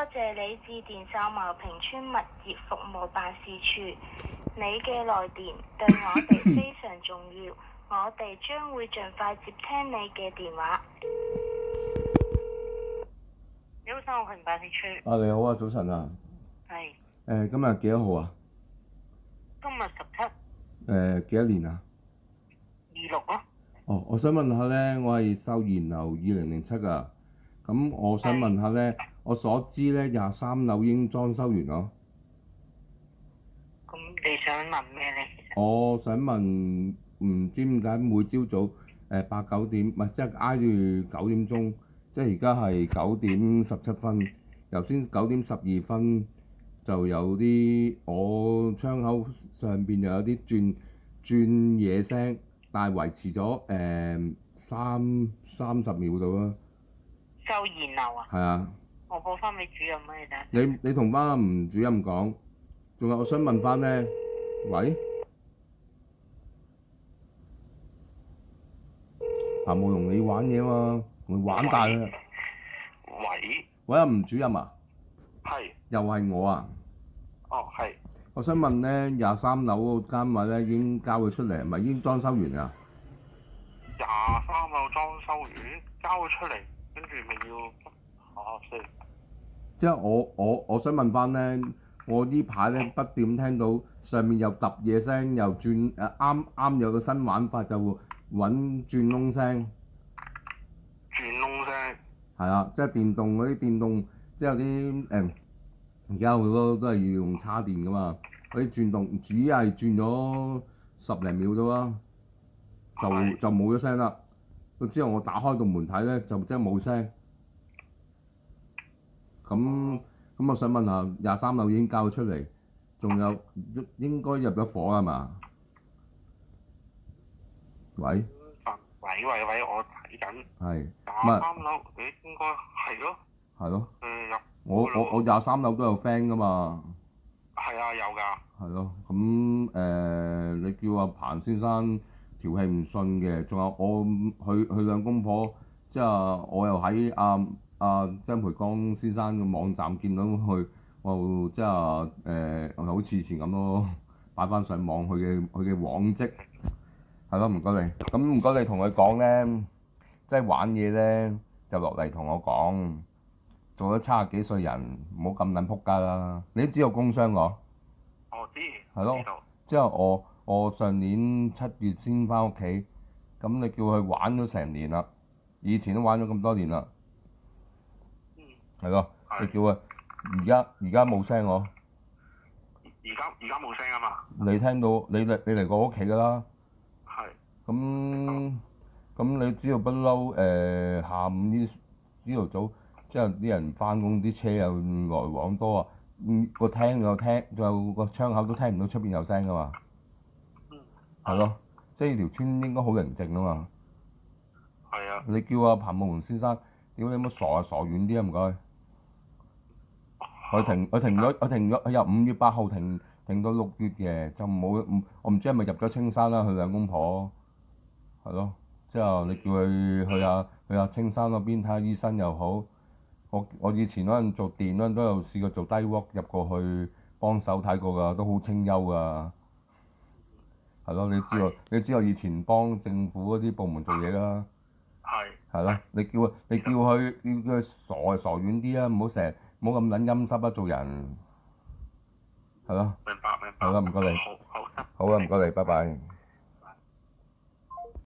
謝你致電秀茂坪村物業服務辦事處，你嘅來電對我哋非常重要，我哋將會盡快接聽你嘅電話。你好，秀茂坪辦事處。你好啊，早晨啊。係。今日幾多號啊？今日17。幾多年啊26咯。我想問下咧，我係秀賢樓2007啊。咁我想問下咧，我所知咧23樓已經裝修完咯。咁你想問咩咧？其實我想問，唔知點解每朝早8、9點，唔係即係挨住9點鐘，即係而家係9點17分，頭先9點12分就有啲我窗口上邊就有啲轉嘢聲，但係維持咗30秒到啦。秀賢樓啊？係啊。我報翻俾主任啊，你等。你同班吳主任講，仲有我想問翻咧，喂？冇同你玩嘢嘛，同你玩大啦。喂，吳主任啊？係。又係我啊？哦，係。我想問咧，23樓嗰個間位咧已經交咗出嚟，係咪已經裝修完啊？23樓裝修完，交咗出嚟，跟住咪要先。即係我想問翻咧，我呢排咧不斷聽到上面又揼嘢聲，又轉啱有個新玩法就揾轉窿聲。轉窿聲。係啊，即係電動嗰啲電動，即係有啲而家好多都係要用叉電噶嘛，嗰啲轉動只係轉咗10零秒到啦，就冇咗聲啦。之後我打開個門睇咧，就真係冇聲。咁我想問下，23樓已經交咗出嚟，仲有應該入咗伙啦嘛？喂，我睇緊。係。 23樓，應該係咯。係咯。我23樓都有 friend 噶嘛。係啊，有㗎。係咯，咁你叫阿彭先生調氣唔順嘅，仲有我佢兩公婆，即係我又喺阿張培剛先生嘅網站見到佢，我即係好似以前咁咯，擺翻上網佢嘅往績，係咯，唔該你。咁唔該你同佢講咧，即係玩嘢咧就落嚟同我講，做咗70幾歲人，唔好咁撚仆街啦。你都知道工傷我？我知。係咯。之後我上年7月先翻屋企，咁你叫佢玩咗成年啦，以前都玩咗咁多年啦。係咯。你叫佢而家冇聲我。而家冇聲啊嘛。你聽到你嚟過我屋企㗎啦。係。咁你知道不嬲下午呢度早，即係啲人翻工啲車又來往多啊。個廳仲有個窗口都聽唔到出邊有聲㗎嘛。係咯，即係條村應該好寧靜啊嘛。係啊。你叫阿彭慕桓先生，屌你乜傻啊，傻遠啲啊唔該。我停咗，佢由5月8號停到6月嘅，就冇我唔知係咪入咗青山啦，佢兩公婆。係咯，之後你叫佢去下青山嗰邊睇下醫生又好。我以前嗰陣做電嗰陣都有試過做低鑊入過去幫手睇過㗎，都好清幽㗎。係咯，你知我以前幫政府嗰啲部門做嘢啦。係。係咯，你叫佢傻遠啲啊，唔好咁撚陰濕啊做人。係咯。明白。好啦，唔該你。好。好啊，唔該你，拜拜。